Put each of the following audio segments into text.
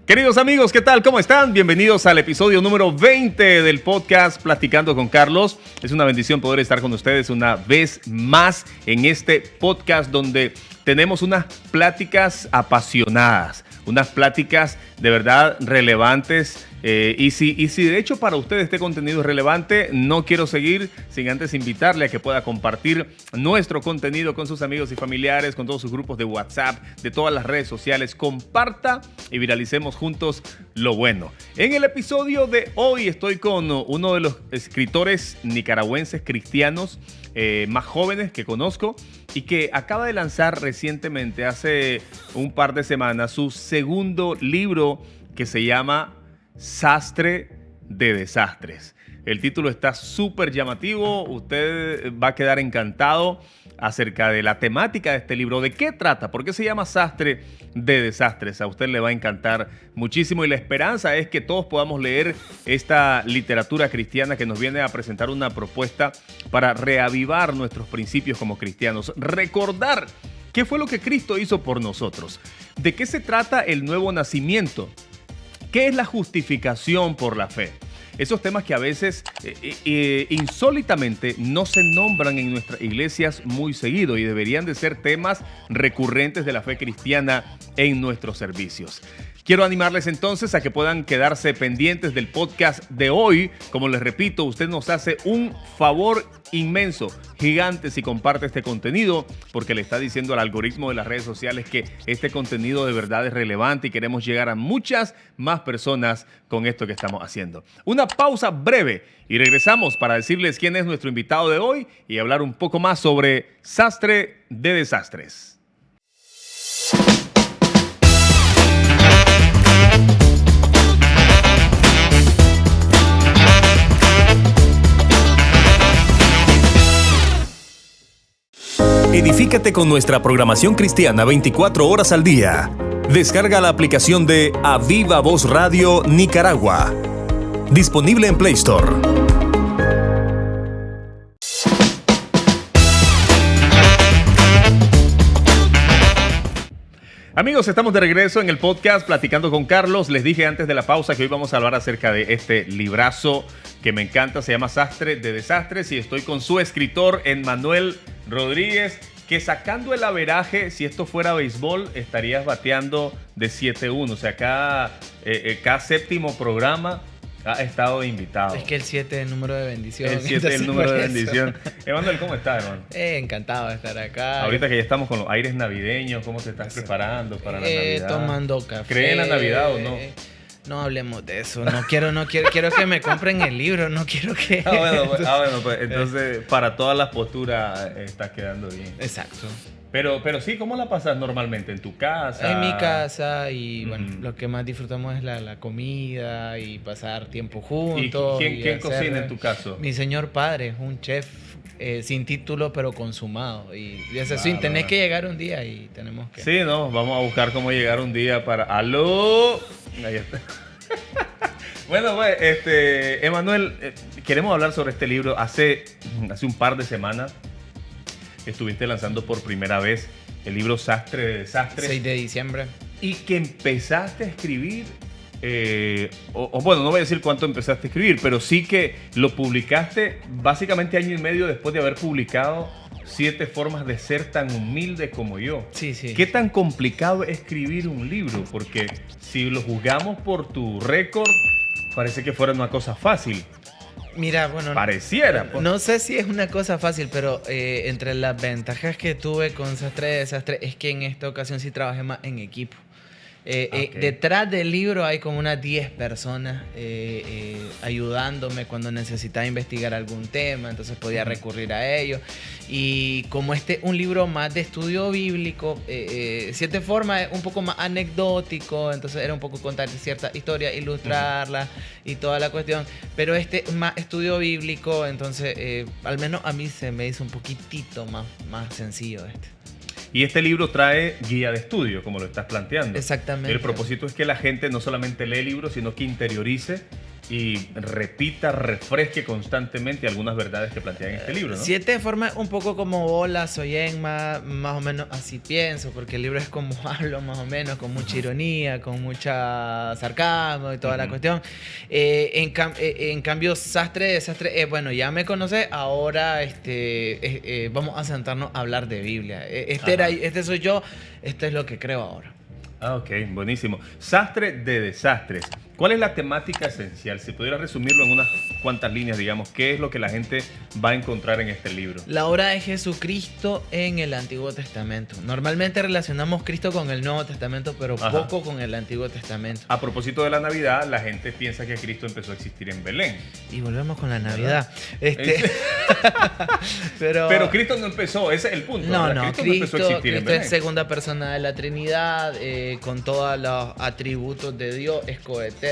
Queridos amigos, ¿qué tal? ¿Cómo están? Bienvenidos al episodio número 20 del podcast Platicando con Carlos. Es una bendición poder estar con ustedes una vez más en este podcast donde tenemos unas pláticas apasionadas, unas pláticas de verdad relevantes. Y si de hecho para usted este contenido es relevante, no quiero seguir sin antes invitarle a que pueda compartir nuestro contenido con sus amigos y familiares, con todos sus grupos de WhatsApp, de todas las redes sociales. Comparta y viralicemos juntos lo bueno. En el episodio de hoy estoy con uno de los escritores nicaragüenses cristianos más jóvenes que conozco y que acaba de lanzar recientemente, hace un par de semanas, su segundo libro que se llama Sastre de Desastres. El título está súper llamativo, usted va a quedar encantado acerca de la temática de este libro. ¿De qué trata? ¿Por qué se llama Sastre de Desastres? A usted le va a encantar muchísimo y la esperanza es que todos podamos leer esta literatura cristiana que nos viene a presentar una propuesta para reavivar nuestros principios como cristianos. Recordar qué fue lo que Cristo hizo por nosotros. ¿De qué se trata el nuevo nacimiento? ¿Qué es la justificación por la fe? Esos temas que a veces insólitamente no se nombran en nuestras iglesias muy seguido y deberían de ser temas recurrentes de la fe cristiana en nuestros servicios. Quiero animarles entonces a que puedan quedarse pendientes del podcast de hoy. Como les repito, usted nos hace un favor inmenso, gigante, si comparte este contenido, porque le está diciendo al algoritmo de las redes sociales que este contenido de verdad es relevante y queremos llegar a muchas más personas con esto que estamos haciendo. Una pausa breve y regresamos para decirles quién es nuestro invitado de hoy y hablar un poco más sobre Sastre de Desastres. Edifícate con nuestra programación cristiana 24 horas al día. Descarga la aplicación de A Viva Voz Radio Nicaragua. Disponible en Play Store. Amigos, estamos de regreso en el podcast Platicando con Carlos. Les dije antes de la pausa que hoy vamos a hablar acerca de este librazo que me encanta. Se llama Sastre de Desastres y estoy con su escritor, Emmanuel Rodríguez, que sacando el averaje, si esto fuera béisbol, estarías bateando de 7-1. O sea, cada séptimo programa ha estado invitado. Es que el 7 es el número de bendición. El 7 es el número de bendición. Emmanuel, ¿cómo estás, hermano? Encantado de estar acá. Ahorita que ya estamos con los aires navideños, ¿cómo te estás preparando para la Navidad? Tomando café. ¿Cree en la Navidad o no? No hablemos de eso. Quiero que me compren el libro. No quiero que... Bueno, pues entonces para todas las posturas estás quedando bien. Exacto. Pero sí, ¿cómo la pasas normalmente? ¿En tu casa? En mi casa y bueno, lo que más disfrutamos es la comida y pasar tiempo juntos. ¿Y quién cocina en tu caso? Mi señor padre es un chef sin título pero consumado. Y es así, tenés que llegar un día y tenemos que... Sí, no, vamos a buscar cómo llegar un día para... ¡Aló! Ahí está. Bueno, pues, Emmanuel, queremos hablar sobre este libro. Hace un par de semanas estuviste lanzando por primera vez el libro Sastre de Desastres. 6 de diciembre. Y que empezaste a escribir, bueno, no voy a decir cuánto empezaste a escribir, pero sí que lo publicaste básicamente año y medio después de haber publicado 7 formas de ser tan humilde como yo. Sí. ¿Qué tan complicado es escribir un libro? Porque si lo juzgamos por tu récord, parece que fuera una cosa fácil. Mira, bueno... Pareciera. Pues. No sé si es una cosa fácil, pero entre las ventajas que tuve con Sastre de Desastres es que en esta ocasión sí trabajé más en equipo. Okay. Detrás del libro hay como unas 10 personas ayudándome cuando necesitaba investigar algún tema, entonces podía recurrir a ellos. Y como un libro más de estudio bíblico, cierta forma es un poco más anecdótico, entonces era un poco contar cierta historia, ilustrarla y toda la cuestión. Pero más estudio bíblico, entonces al menos a mí se me hizo un poquitito más sencillo Y este libro trae guía de estudio, como lo estás planteando. Exactamente. El propósito es que la gente no solamente lee libros, sino que interiorice y repita, refresque constantemente algunas verdades que plantea en este libro, ¿no? 7 formas un poco como Hola, soy Emma, más o menos así pienso, porque el libro es como hablo más o menos, con mucha ironía, con mucha sarcasmo y toda la cuestión. En cambio, Sastre, bueno, ya me conoces, ahora vamos a sentarnos a hablar de Biblia. Este soy yo, esto es lo que creo ahora. Ah, ok, buenísimo. Sastre de desastres. ¿Cuál es la temática esencial? Si pudiera resumirlo en unas cuantas líneas, digamos, ¿qué es lo que la gente va a encontrar en este libro? La obra de Jesucristo en el Antiguo Testamento. Normalmente relacionamos Cristo con el Nuevo Testamento, pero poco con el Antiguo Testamento. A propósito de la Navidad, la gente piensa que Cristo empezó a existir en Belén. Y volvemos con la Navidad. Pero Cristo no empezó, ese es el punto. No, Cristo no empezó a existir en Belén. Es segunda persona de la Trinidad, con todos los atributos de Dios, es coeterno,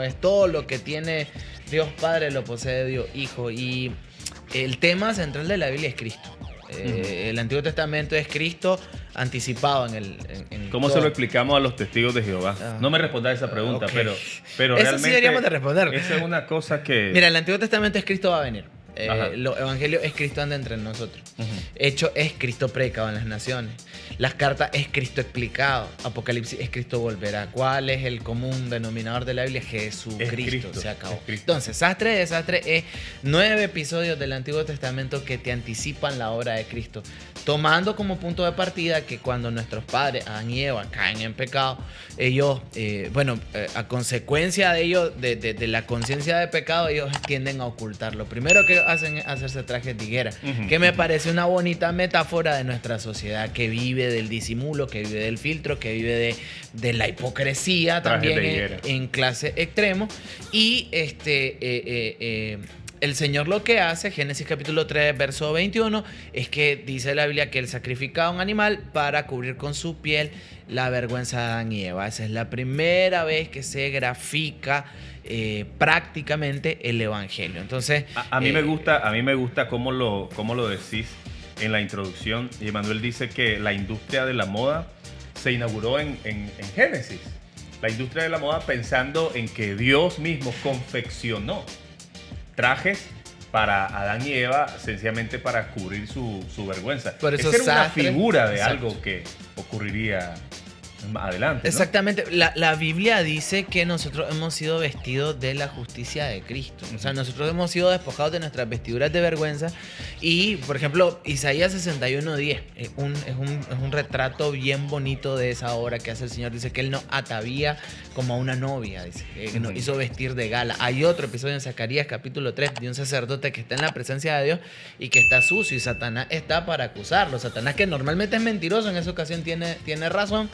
es todo lo que tiene Dios Padre, lo posee Dios Hijo. Y el tema central de la Biblia es Cristo. El Antiguo Testamento es Cristo anticipado en ¿Cómo se lo explicamos a los testigos de Jehová? No me respondas esa pregunta, okay. pero eso realmente sí deberíamos de responder. Esa es una cosa que... Mira, el Antiguo Testamento es Cristo va a venir. Los evangelios es Cristo anda entre nosotros. Hecho es Cristo predicado en las naciones. Las cartas es Cristo explicado. Apocalipsis es Cristo volverá. ¿Cuál es el común denominador de la Biblia? Jesucristo. Se acabó. Entonces, Sastre de Desastre es 9 episodios del Antiguo Testamento que te anticipan la obra de Cristo, tomando como punto de partida que cuando nuestros padres, Adán y Eva, caen en pecado, ellos, a consecuencia de ello, de la conciencia de pecado, ellos tienden a ocultarlo. Primero que hacen es hacerse trajes de higuera, que me parece una bonita metáfora de nuestra sociedad que vive del disimulo, que vive del filtro, que vive de la hipocresía también en clase extremo. Y el Señor lo que hace, Génesis capítulo 3, verso 21, es que dice la Biblia que Él sacrificaba un animal para cubrir con su piel la vergüenza de Adán y Eva. Esa es la primera vez que se grafica prácticamente el Evangelio. Entonces, a mí me gusta cómo lo decís en la introducción. Y Emanuel dice que la industria de la moda se inauguró en Génesis. La industria de la moda pensando en que Dios mismo confeccionó trajes para Adán y Eva, sencillamente para cubrir su vergüenza. Por eso esa era una Sastre, figura de exacto, algo que ocurriría más adelante, ¿no? Exactamente. La Biblia dice que nosotros hemos sido vestidos de la justicia de Cristo. O sea, nosotros hemos sido despojados de nuestras vestiduras de vergüenza. Y, por ejemplo, Isaías 61:10 es un retrato bien bonito de esa obra que hace el Señor. Dice que Él nos atavía como a una novia, dice, que nos hizo vestir de gala. Hay otro episodio en Zacarías capítulo 3 de un sacerdote que está en la presencia de Dios y que está sucio, y Satanás está para acusarlo. Satanás, que normalmente es mentiroso, en esa ocasión tiene razón.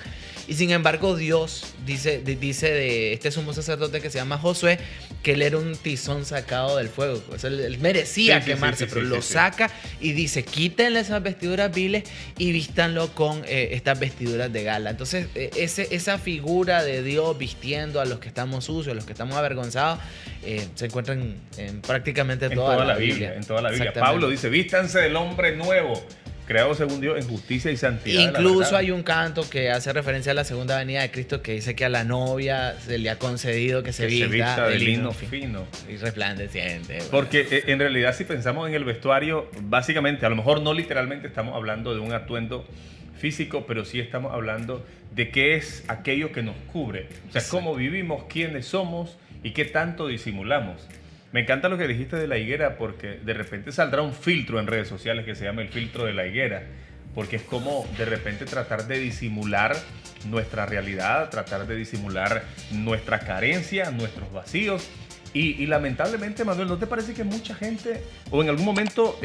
Y sin embargo, Dios dice de este sumo sacerdote que se llama Josué que él era un tizón sacado del fuego. O sea, él merecía quemarse, pero lo saca y dice: quítenle esas vestiduras viles y vístanlo con estas vestiduras de gala. Entonces, esa figura de Dios vistiendo a los que estamos sucios, a los que estamos avergonzados, se encuentra en prácticamente toda la Biblia. En toda la Biblia. Pablo dice: vístanse del hombre nuevo, creado según Dios en justicia y santidad. Incluso hay un canto que hace referencia a la segunda venida de Cristo que dice que a la novia se le ha concedido que se vista de lino fino y resplandeciente. Porque en realidad, si pensamos en el vestuario, básicamente, a lo mejor no literalmente estamos hablando de un atuendo físico, pero sí estamos hablando de qué es aquello que nos cubre. O sea, cómo vivimos, quiénes somos y qué tanto disimulamos. Me encanta lo que dijiste de la higuera, porque de repente saldrá un filtro en redes sociales que se llama el filtro de la higuera, porque es como de repente tratar de disimular nuestra realidad, tratar de disimular nuestra carencia, nuestros vacíos. Y lamentablemente, Manuel, ¿no te parece que mucha gente, o en algún momento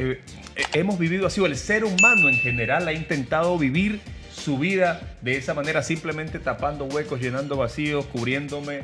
hemos vivido así, o el ser humano en general ha intentado vivir su vida de esa manera, simplemente tapando huecos, llenando vacíos, cubriéndome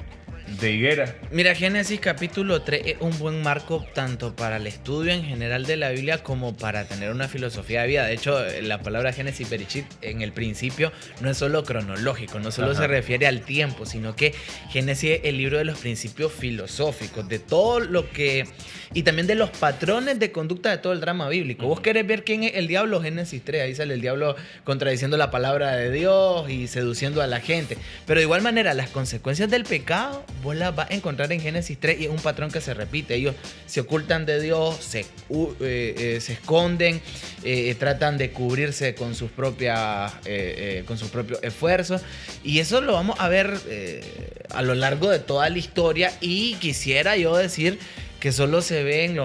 de higuera? Mira, Génesis capítulo 3 es un buen marco tanto para el estudio en general de la Biblia como para tener una filosofía de vida. De hecho, la palabra Génesis Bereshit en el principio no es solo cronológico, no solo se refiere al tiempo, sino que Génesis es el libro de los principios filosóficos, de todo lo que... y también de los patrones de conducta de todo el drama bíblico. Vos querés ver quién es el diablo, Génesis 3, ahí sale el diablo contradiciendo la palabra de Dios y seduciendo a la gente. Pero de igual manera, las consecuencias del pecado vos las vas a encontrar en Génesis 3 y es un patrón que se repite. Ellos se ocultan de Dios, se esconden, tratan de cubrirse con sus propios esfuerzos, y eso lo vamos a ver a lo largo de toda la historia. Y quisiera yo decir que solo se ve en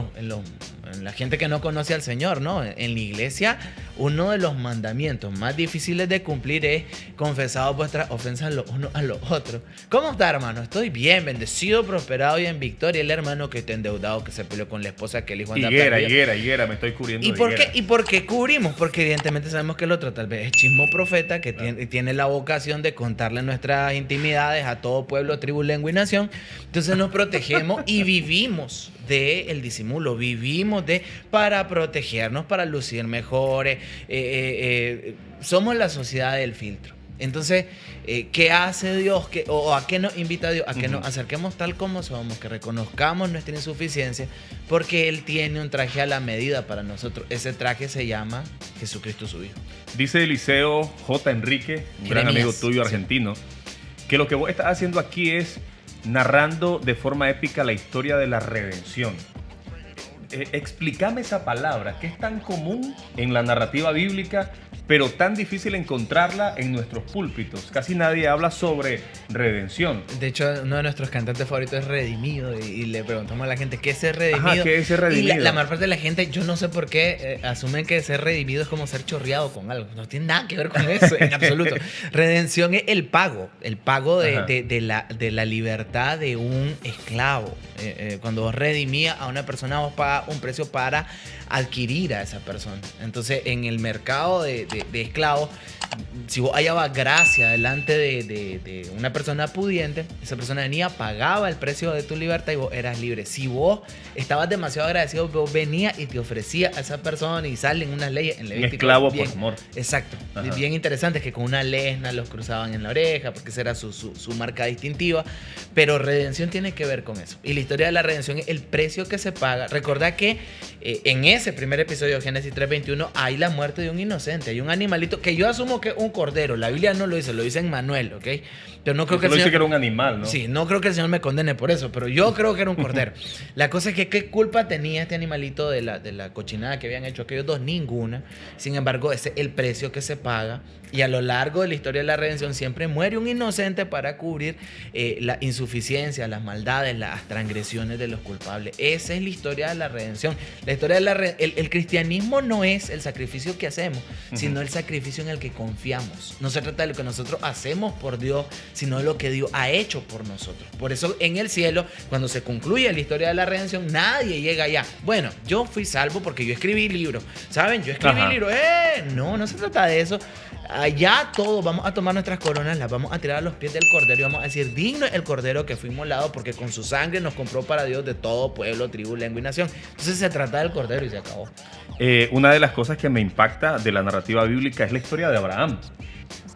la gente que no conoce al Señor, ¿no? En la iglesia, uno de los mandamientos más difíciles de cumplir es confesar vuestras ofensas los unos a los otros. ¿Cómo está, hermano? Estoy bien, bendecido, prosperado y en victoria. El hermano que está endeudado, que se peleó con la esposa, que el hijo anda perdido. Higuera, me estoy cubriendo. ¿Y por qué cubrimos? Porque evidentemente sabemos que el otro tal vez es chismo profeta, que tiene la vocación de contarle nuestras intimidades a todo pueblo, tribu, lengua y nación. Entonces nos protegemos y vivimos del disimulo, para protegernos, para lucir mejores. Somos la sociedad del filtro. Entonces, ¿qué hace Dios? ¿O a qué nos invita Dios? A que nos acerquemos tal como somos, que reconozcamos nuestra insuficiencia, porque Él tiene un traje a la medida para nosotros. Ese traje se llama Jesucristo su Hijo. Dice Eliseo J. Enrique, un gran amigo tuyo argentino, que lo que vos estás haciendo aquí es narrando de forma épica la historia de la redención. Explícame esa palabra, que es tan común en la narrativa bíblica, pero tan difícil encontrarla en nuestros púlpitos. Casi nadie habla sobre redención. De hecho, uno de nuestros cantantes favoritos es Redimido, y le preguntamos a la gente qué es ser redimido. Ajá, ¿qué es ser redimido? Y la mayor parte de la gente, yo no sé por qué, asumen que ser redimido es como ser chorreado con algo. No tiene nada que ver con eso, en absoluto. Redención es el pago de la libertad de un esclavo. Cuando vos redimías a una persona, vos pagas un precio para adquirir a esa persona. Entonces, en el mercado de esclavos, si vos hallabas gracia delante de una persona pudiente, esa persona venía, pagaba el precio de tu libertad y vos eras libre. Si vos estabas demasiado agradecido, vos venías y te ofrecías a esa persona, y salen unas leyes en Levítico. Un esclavo por amor. Exacto. Ajá. Bien interesante, que con una lesna los cruzaban en la oreja, porque esa era su marca distintiva. Pero redención tiene que ver con eso. Y la historia de la redención es el precio que se paga. Recordá que en ese primer episodio de Génesis 3:21 hay la muerte de un inocente. Hay un animalito que yo asumo que es un cordero. La Biblia no lo dice, lo dice en Manuel, ¿ok? Pero no creo que el Señor... dice que era un animal, ¿no? Sí, no creo que el Señor me condene por eso, pero yo creo que era un cordero. La cosa es que ¿qué culpa tenía este animalito de la cochinada que habían hecho aquellos dos? Ninguna. Sin embargo, ese es el precio que se paga. Y a lo largo de la historia de la redención siempre muere un inocente para cubrir la insuficiencia, las maldades, las transgresiones de los culpables. Esa es la historia de la redención. La historia de el cristianismo no es el sacrificio que hacemos, sino el sacrificio en el que confiamos. No se trata de lo que nosotros hacemos por Dios, sino de lo que Dios ha hecho por nosotros. Por eso en el cielo, cuando se concluye la historia de la redención, nadie llega allá. Bueno, yo fui salvo porque yo escribí libros. ¿Saben? Yo escribí libros. No se trata de eso. Allá todos vamos a tomar nuestras coronas, las vamos a tirar a los pies del Cordero y vamos a decir: digno es el Cordero que fue inmolado, porque con su sangre nos compró para Dios de todo pueblo, tribu, lengua y nación. Entonces se trata del Cordero y se acabó. Una de las cosas que me impacta de la narrativa bíblica es la historia de Abraham.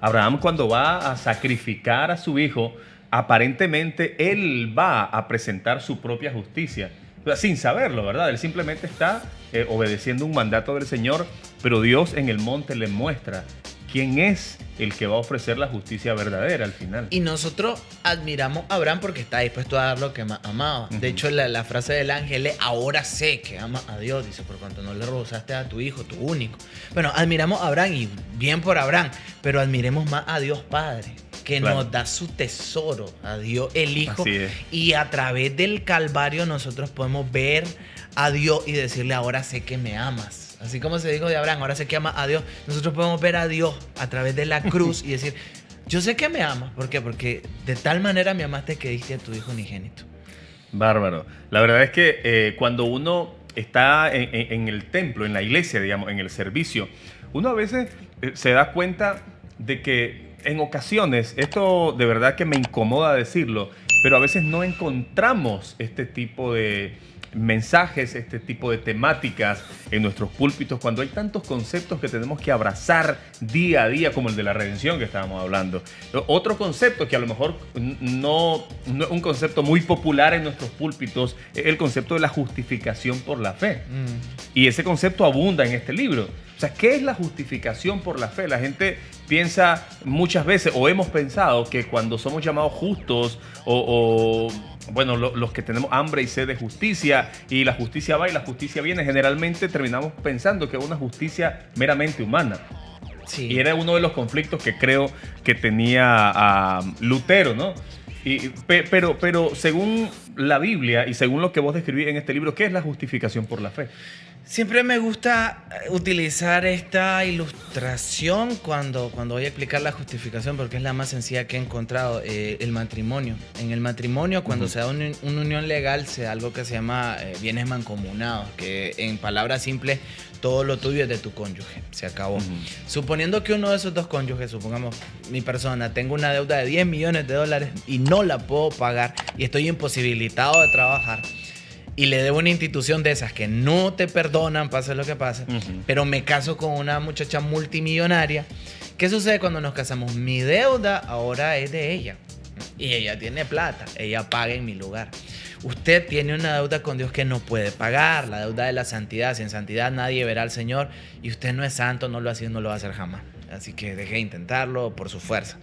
Abraham, cuando va a sacrificar a su hijo, aparentemente él va a presentar su propia justicia. O sea, sin saberlo, ¿verdad? Él simplemente está obedeciendo un mandato del Señor, pero Dios en el monte le muestra quién es el que va a ofrecer la justicia verdadera al final. Y nosotros admiramos a Abraham porque está dispuesto a dar lo que más amaba. De hecho, la frase del ángel es: ahora sé que amas a Dios. Dice: por cuanto no le rehusaste a tu hijo, tu único. Bueno, admiramos a Abraham, y bien por Abraham, pero admiremos más a Dios Padre, que nos da su tesoro, a Dios el Hijo. Y a través del Calvario nosotros podemos ver a Dios y decirle: ahora sé que me amas. Así como se dijo de Abraham, ahora sé que ama a Dios. Nosotros podemos ver a Dios a través de la cruz y decir: yo sé que me amas. ¿Por qué? Porque de tal manera me amaste que diste a tu hijo unigénito. Bárbaro. La verdad es que cuando uno está en el templo, en la iglesia, digamos, en el servicio, uno a veces se da cuenta de que en ocasiones, esto de verdad que me incomoda decirlo, pero a veces no encontramos este tipo de mensajes, este tipo de temáticas en nuestros púlpitos, cuando hay tantos conceptos que tenemos que abrazar día a día, como el de la redención que estábamos hablando. Otro concepto que a lo mejor no es un concepto muy popular en nuestros púlpitos es el concepto de la justificación por la fe. Y ese concepto abunda en este libro. O sea, ¿qué es la justificación por la fe? La gente piensa muchas veces, o hemos pensado, que cuando somos llamados justos, bueno, los que tenemos hambre y sed de justicia, y la justicia va y la justicia viene, generalmente terminamos pensando que es una justicia meramente humana. Sí. Y era uno de los conflictos que creo que tenía Lutero, ¿no? Pero según la Biblia y según lo que vos describís en este libro, ¿qué es la justificación por la fe? Siempre me gusta utilizar esta ilustración cuando voy a explicar la justificación, porque es la más sencilla que he encontrado. El matrimonio. En el matrimonio, cuando se da una unión legal, se da algo que se llama bienes mancomunados, que en palabras simples, todo lo tuyo es de tu cónyuge. Se acabó. Suponiendo que uno de esos dos cónyuges, supongamos mi persona, tengo una deuda de $10 millones y no la puedo pagar y estoy imposibilitado de trabajar, y le debo una institución de esas que no te perdonan, pase lo que pase, pero me caso con una muchacha multimillonaria. ¿Qué sucede cuando nos casamos? Mi deuda ahora es de ella y ella tiene plata, ella paga en mi lugar. Usted tiene una deuda con Dios que no puede pagar, la deuda de la santidad. Sin santidad nadie verá al Señor, y usted no es santo, no lo ha sido, no lo va a hacer jamás. Así que deje de intentarlo por su fuerza.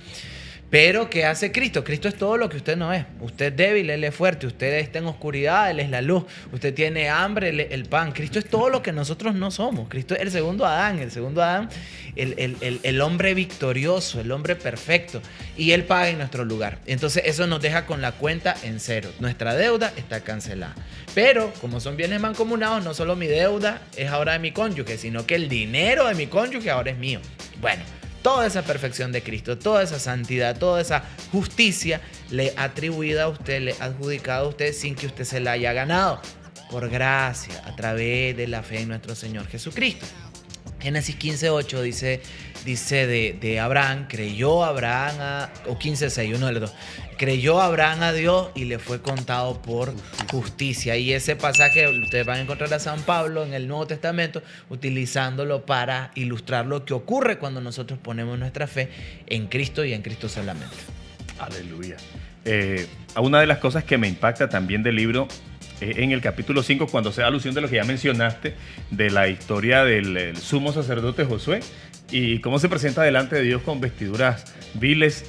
Pero ¿qué hace Cristo? Cristo es todo lo que usted no es. Usted es débil, Él es fuerte. Usted está en oscuridad, Él es la luz. Usted tiene hambre, Él es el pan. Cristo es todo lo que nosotros no somos. Cristo es el segundo Adán. El segundo Adán, el hombre victorioso, el hombre perfecto. Y Él paga en nuestro lugar. Entonces eso nos deja con la cuenta en cero. Nuestra deuda está cancelada. Pero como son bienes mancomunados, no solo mi deuda es ahora de mi cónyuge, sino que el dinero de mi cónyuge ahora es mío. Bueno, toda esa perfección de Cristo, toda esa santidad, toda esa justicia le atribuida a usted, le adjudicada a usted sin que usted se la haya ganado. Por gracia, a través de la fe en nuestro Señor Jesucristo. Génesis 15:8 dice de Abraham, creyó Abraham o 15:6, uno de los dos. Creyó Abraham a Dios y le fue contado por justicia. Y ese pasaje ustedes van a encontrar a San Pablo en el Nuevo Testamento, utilizándolo para ilustrar lo que ocurre cuando nosotros ponemos nuestra fe en Cristo y en Cristo solamente. Aleluya. Una de las cosas que me impacta también del libro, en el capítulo 5, cuando se da alusión de lo que ya mencionaste, de la historia del sumo sacerdote Josué y cómo se presenta delante de Dios con vestiduras viles,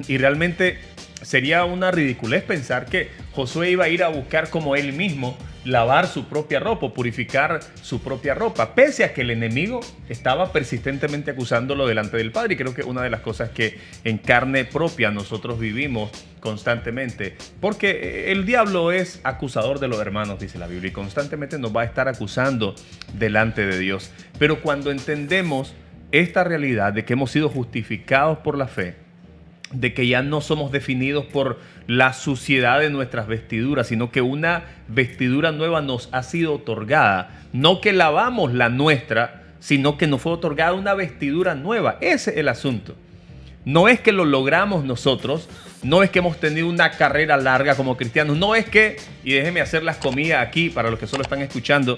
y realmente sería una ridiculez pensar que Josué iba a ir a buscar como él mismo lavar su propia ropa, purificar su propia ropa, pese a que el enemigo estaba persistentemente acusándolo delante del Padre. Y creo que una de las cosas que en carne propia nosotros vivimos constantemente, porque el diablo es acusador de los hermanos, dice la Biblia, y constantemente nos va a estar acusando delante de Dios. Pero cuando entendemos esta realidad de que hemos sido justificados por la fe, de que ya no somos definidos por la suciedad de nuestras vestiduras, sino que una vestidura nueva nos ha sido otorgada. No que lavamos la nuestra, sino que nos fue otorgada una vestidura nueva. Ese es el asunto. No es que lo logramos nosotros, no es que hemos tenido una carrera larga como cristianos, no es que, y déjenme hacer las comillas aquí para los que solo están escuchando,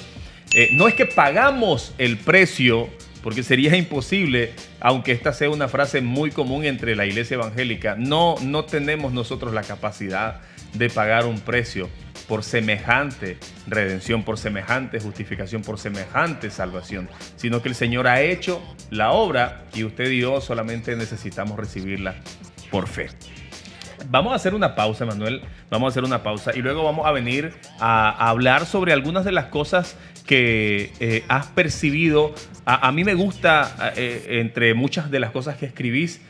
no es que pagamos el precio, porque sería imposible, aunque esta sea una frase muy común entre la iglesia evangélica. No tenemos nosotros la capacidad de pagar un precio por semejante redención, por semejante justificación, por semejante salvación, sino que el Señor ha hecho la obra y usted y yo solamente necesitamos recibirla por fe. Vamos a hacer una pausa, Manuel. Vamos a hacer una pausa y luego vamos a venir a hablar sobre algunas de las cosas que has percibido. A mí me gusta, entre muchas de las cosas que escribís,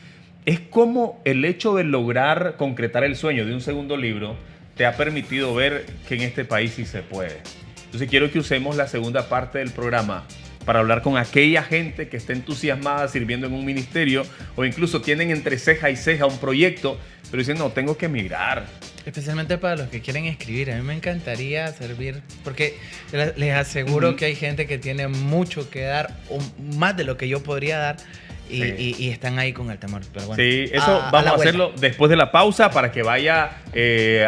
es cómo el hecho de lograr concretar el sueño de un segundo libro te ha permitido ver que en este país sí se puede. Entonces quiero que usemos la segunda parte del programa para hablar con aquella gente que está entusiasmada sirviendo en un ministerio, o incluso tienen entre ceja y ceja un proyecto, pero dicen, no, tengo que emigrar. Especialmente para los que quieren escribir. A mí me encantaría servir, porque les aseguro que hay gente que tiene mucho que dar, o más de lo que yo podría dar, y están ahí con el temor. Pero bueno, sí, eso vamos a hacerlo después de la pausa, para que vaya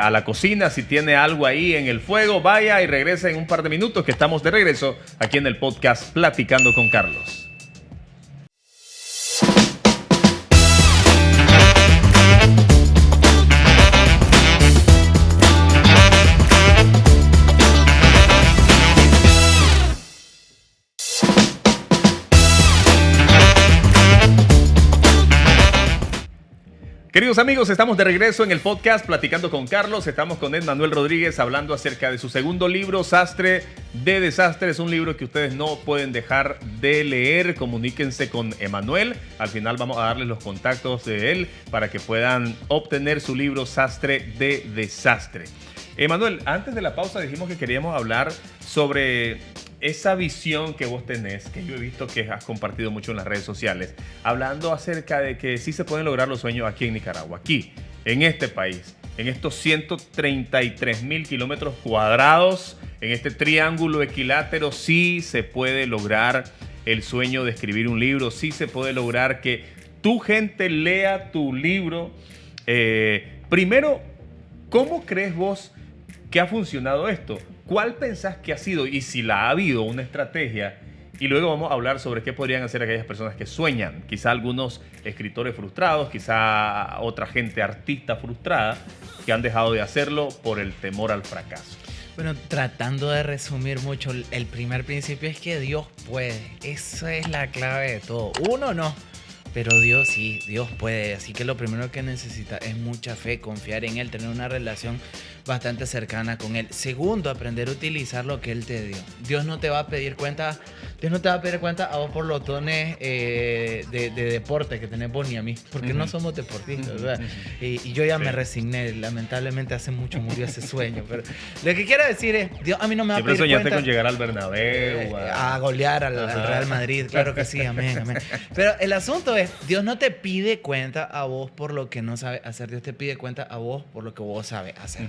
a la cocina. Si tiene algo ahí en el fuego, vaya y regrese en un par de minutos, que estamos de regreso aquí en el podcast Platicando con Carlos. Queridos amigos, estamos de regreso en el podcast Platicando con Carlos. Estamos con Emmanuel Rodríguez hablando acerca de su segundo libro, Sastre de Desastres. Un libro que ustedes no pueden dejar de leer. Comuníquense con Emmanuel. Al final vamos a darles los contactos de él para que puedan obtener su libro, Sastre de Desastre. Emmanuel, antes de la pausa dijimos que queríamos hablar sobre esa visión que vos tenés, que yo he visto que has compartido mucho en las redes sociales, hablando acerca de que sí se pueden lograr los sueños aquí en Nicaragua, aquí, en este país, en estos 133,000 kilómetros cuadrados, en este triángulo equilátero, sí se puede lograr el sueño de escribir un libro, sí se puede lograr que tu gente lea tu libro. Primero, ¿cómo crees vos que ha funcionado esto? ¿Cuál pensás que ha sido, y si la ha habido, una estrategia? Y luego vamos a hablar sobre qué podrían hacer aquellas personas que sueñan. Quizá algunos escritores frustrados, quizá otra gente artista frustrada que han dejado de hacerlo por el temor al fracaso. Bueno, tratando de resumir mucho, el primer principio es que Dios puede. Esa es la clave de todo. Uno no, pero Dios sí, Dios puede. Así que lo primero que necesita es mucha fe, confiar en Él, tener una relación bastante cercana con Él. Segundo, aprender a utilizar lo que Él te dio. Dios no te va a pedir cuenta a vos por los dones de deporte que tenés vos ni a mí, porque no somos deportistas, ¿verdad? Y yo ya me resigné, lamentablemente hace mucho murió ese sueño, pero lo que quiero decir es, Dios a mí no me va a pedir cuenta. Siempre soñaste con llegar al Bernabéu, a golear al Real Madrid, claro que sí, amén, amén. Pero el asunto es, Dios no te pide cuenta a vos por lo que no sabes hacer, Dios te pide cuenta a vos por lo que vos sabes hacer.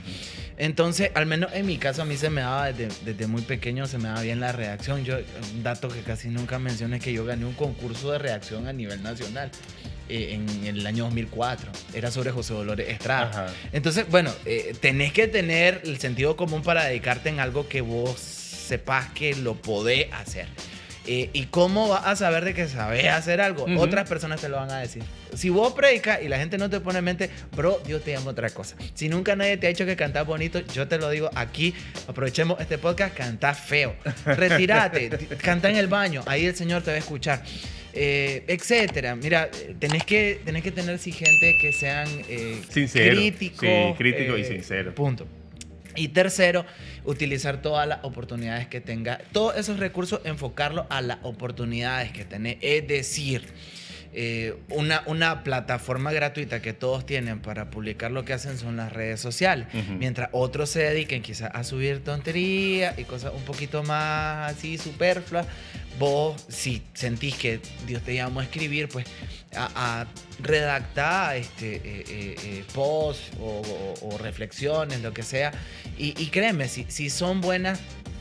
Entonces, al menos en mi caso, a mí se me daba desde muy pequeño, se me daba bien la redacción. Un dato que casi nunca menciono es que yo gané un concurso de redacción a nivel nacional en el año 2004. Era sobre José Dolores Estrada. Ajá. Entonces, bueno, tenés que tener el sentido común para dedicarte en algo que vos sepas que lo podés hacer. ¿Y cómo vas a saber de que sabes hacer algo? Otras personas te lo van a decir. Si vos predicas y la gente no te pone en mente, bro, Dios te llama otra cosa. Si nunca nadie te ha dicho que cantás bonito, yo te lo digo aquí, aprovechemos este podcast, cantás feo. Retírate, canta en el baño, ahí el Señor te va a escuchar. Etcétera. Mira, tenés que tener sí, gente que sean críticos. Sí, crítico y sincero. Punto. Y tercero, utilizar todas las oportunidades que tenga. Todos esos recursos, enfocarlos a las oportunidades que tenés. Es decir, una plataforma gratuita que todos tienen para publicar lo que hacen son las redes sociales. Mientras otros se dediquen quizás a subir tonterías y cosas un poquito más así superfluas, vos, si sentís que Dios te llamó a escribir, pues a redactar posts o reflexiones, lo que sea. Y créeme, si son buenas,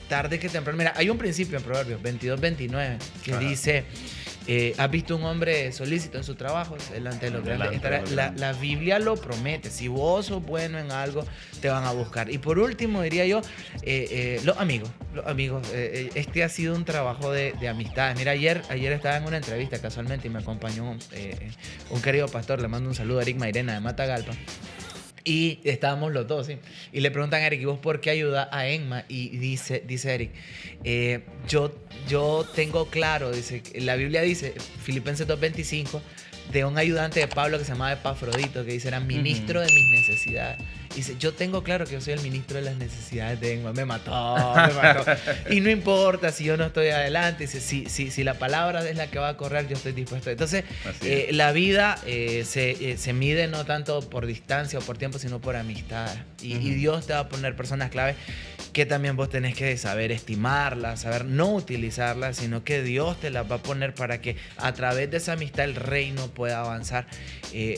tarde que temprano. Mira, hay un principio en Proverbios 22-29 que dice: ¿has visto un hombre solícito en su trabajo? Delante de los grandes estará. La Biblia lo promete. Si vos sos bueno en algo, te van a buscar. Y por último, diría yo, los amigos. Este ha sido un trabajo de amistades. Mira, ayer estaba en una entrevista casualmente y me acompañó un querido pastor. Le mando un saludo a Eric Mairena de Matagalpa. Y estábamos los dos, ¿sí? Y le preguntan a Eric: ¿y vos por qué ayudas a Emma? Y dice Eric: yo tengo claro, dice, la Biblia dice, Filipenses 2:25, de un ayudante de Pablo que se llamaba Epafrodito, que dice, era ministro de mis necesidades. Y dice: yo tengo claro que yo soy el ministro de las necesidades de Emma. Me mató. Y no importa si yo no estoy adelante. Dice: si la palabra es la que va a correr, yo estoy dispuesto. Entonces, la vida se mide no tanto por distancia o por tiempo, sino por amistad. Y Dios te va a poner personas clave que también vos tenés que saber estimarlas, saber no utilizarlas, sino que Dios te las va a poner para que a través de esa amistad el reino pueda avanzar.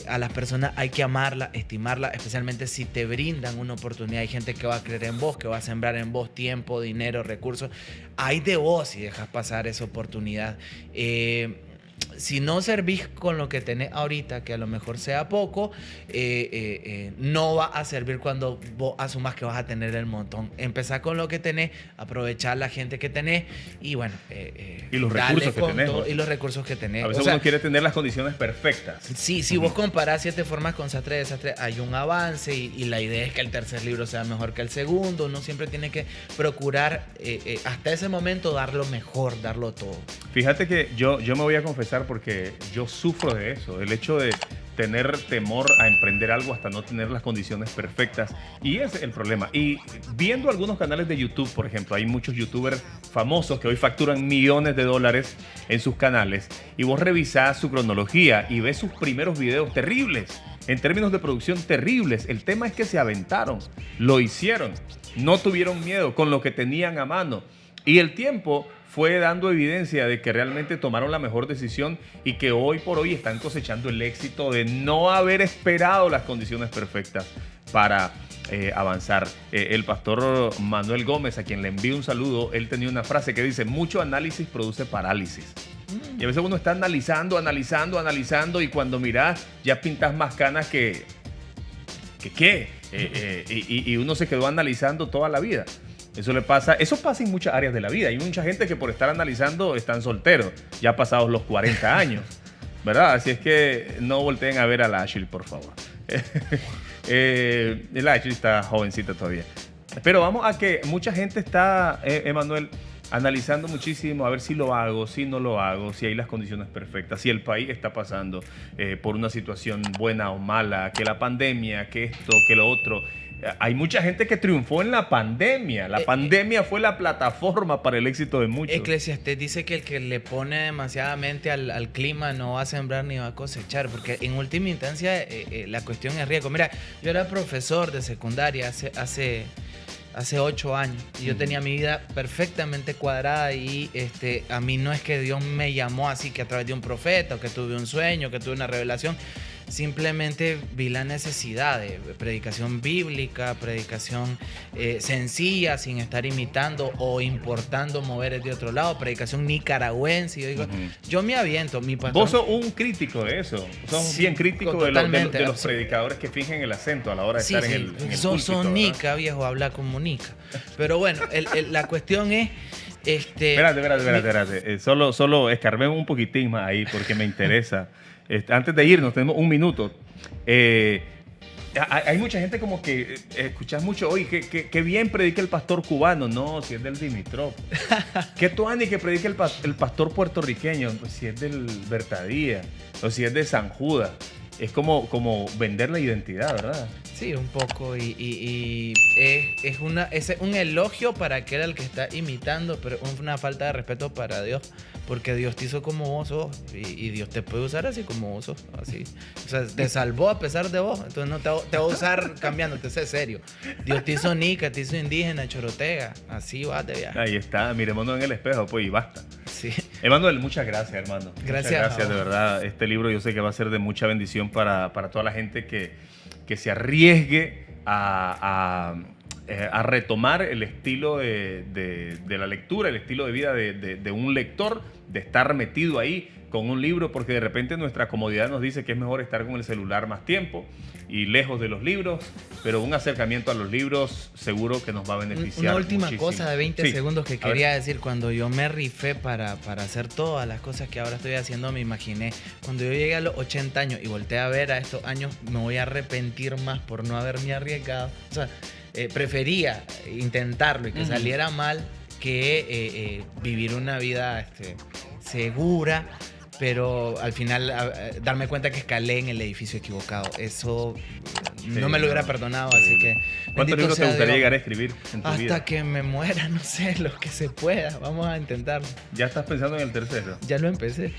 A las personas hay que amarlas, estimarlas, especialmente si te brindan una oportunidad. Hay gente que va a creer en vos, que va a sembrar en vos tiempo, dinero, recursos. Hay de vos si dejas pasar esa oportunidad. Si no servís con lo que tenés ahorita, que a lo mejor sea poco, no va a servir cuando vos asumas que vas a tener el montón. Empezá con lo que tenés, aprovechar la gente que tenés y bueno, y los recursos que tenés. Y los recursos que tenés. A veces uno quiere tener las condiciones perfectas. Sí, si vos comparás 7 formas con Sastre de Desastre, hay un avance y la idea es que el tercer libro sea mejor que el segundo. Uno siempre tiene que procurar hasta ese momento dar lo mejor, darlo todo. Fíjate que yo me voy a confesar porque yo sufro de eso, el hecho de tener temor a emprender algo hasta no tener las condiciones perfectas. Y ese es el problema. Y viendo algunos canales de YouTube, por ejemplo, hay muchos youtubers famosos que hoy facturan millones de dólares en sus canales. Y vos revisás su cronología y ves sus primeros videos terribles. En términos de producción, terribles. El tema es que se aventaron, lo hicieron, no tuvieron miedo con lo que tenían a mano. Y el tiempo fue dando evidencia de que realmente tomaron la mejor decisión y que hoy por hoy están cosechando el éxito de no haber esperado las condiciones perfectas para avanzar. El pastor Manuel Gómez, a quien le envío un saludo, él tenía una frase que dice: mucho análisis produce parálisis. Y a veces uno está analizando y cuando mirás ya pintas más canas que ¿qué? Y uno se quedó analizando toda la vida. Eso pasa en muchas áreas de la vida. Hay mucha gente que por estar analizando están solteros, ya pasados los 40 años, ¿verdad? Así es que no volteen a ver a la Ashley, por favor. La Ashley está jovencita todavía. Pero vamos a que mucha gente está, Emanuel, analizando muchísimo a ver si lo hago, si no lo hago, si hay las condiciones perfectas, si el país está pasando por una situación buena o mala, que la pandemia, que esto, que lo otro. Hay mucha gente que triunfó en la pandemia. La pandemia fue la plataforma para el éxito de muchos. Eclesiastés dice que el que le pone demasiadamente al clima no va a sembrar ni va a cosechar, porque en última instancia la cuestión es riesgo. Mira, yo era profesor de secundaria hace 8 años y yo tenía mi vida perfectamente cuadrada y a mí no es que Dios me llamó así que a través de un profeta o que tuve un sueño, que tuve una revelación. Simplemente vi la necesidad de predicación bíblica, predicación sencilla, sin estar imitando o importando moveres de otro lado, predicación nicaragüense. Yo digo, yo me aviento, mi pastor. Vos sos un crítico de eso. Sos bien crítico de los predicadores que fingen el acento a la hora de estar en el púlpito. Son nica, viejo, habla como nica. Pero bueno, la cuestión es... Espérate. Solo escarbemos un poquitín más ahí porque me interesa. Antes de irnos, tenemos un minuto. Hay mucha gente como que escuchas mucho, oye, que bien predica el pastor cubano. No, si es del Dimitrov. Que Tuani que predica el pastor puertorriqueño, pues si es del Bertadía, o si es de San Judas. Es como vender la identidad, ¿verdad? Sí, un poco. Y es un elogio para aquel al que está imitando, pero es una falta de respeto para Dios. Porque Dios te hizo como vos sos y Dios te puede usar así como vos sos. Así. O sea, te salvó a pesar de vos. Entonces no te va a usar cambiándote, sé serio. Dios te hizo nica, te hizo indígena, chorotega. Así vas de viaje. Ahí está, miremonos en el espejo, pues, y basta. Sí. Emanuel, muchas gracias, hermano. Gracias. Muchas gracias, de verdad. Este libro yo sé que va a ser de mucha bendición para toda la gente que se arriesgue a retomar el estilo de la lectura, el estilo de vida de un lector, de estar metido ahí con un libro, porque de repente nuestra comodidad nos dice que es mejor estar con el celular más tiempo y lejos de los libros, pero un acercamiento a los libros seguro que nos va a beneficiar. Una última muchísimo. Cosa de 20 segundos que quería decir. Cuando yo me rifé para hacer todas las cosas que ahora estoy haciendo, me imaginé, cuando yo llegué a los 80 años y volteé a ver a estos años, me voy a arrepentir más por no haberme arriesgado. O sea, prefería intentarlo y que saliera mal que vivir una vida segura, pero al final darme cuenta que escalé en el edificio equivocado. Eso no me lo hubiera perdonado, así que... ¿Cuántos libros te gustaría llegar a escribir en tu vida? Hasta que me muera, no sé, lo que se pueda. Vamos a intentarlo. ¿Ya estás pensando en el tercero? Ya lo empecé.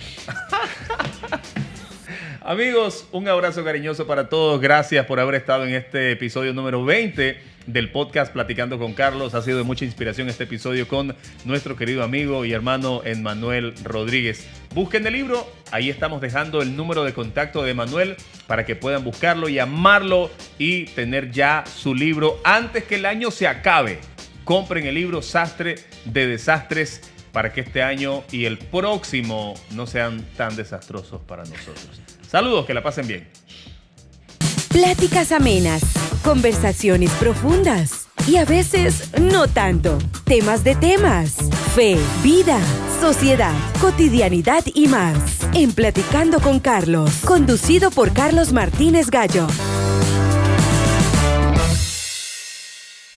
Amigos, un abrazo cariñoso para todos. Gracias por haber estado en este episodio número 20 del podcast Platicando con Carlos. Ha sido de mucha inspiración este episodio con nuestro querido amigo y hermano Emanuel Rodríguez. Busquen el libro, ahí estamos dejando el número de contacto de Emanuel para que puedan buscarlo, llamarlo y tener ya su libro antes que el año se acabe. Compren el libro Sastre de Desastres para que este año y el próximo no sean tan desastrosos para nosotros. Saludos, que la pasen bien. Pláticas amenas, conversaciones profundas y a veces no tanto. Temas de temas, fe, vida, sociedad, cotidianidad y más. En Platicando con Carlos, conducido por Carlos Martínez Gallo.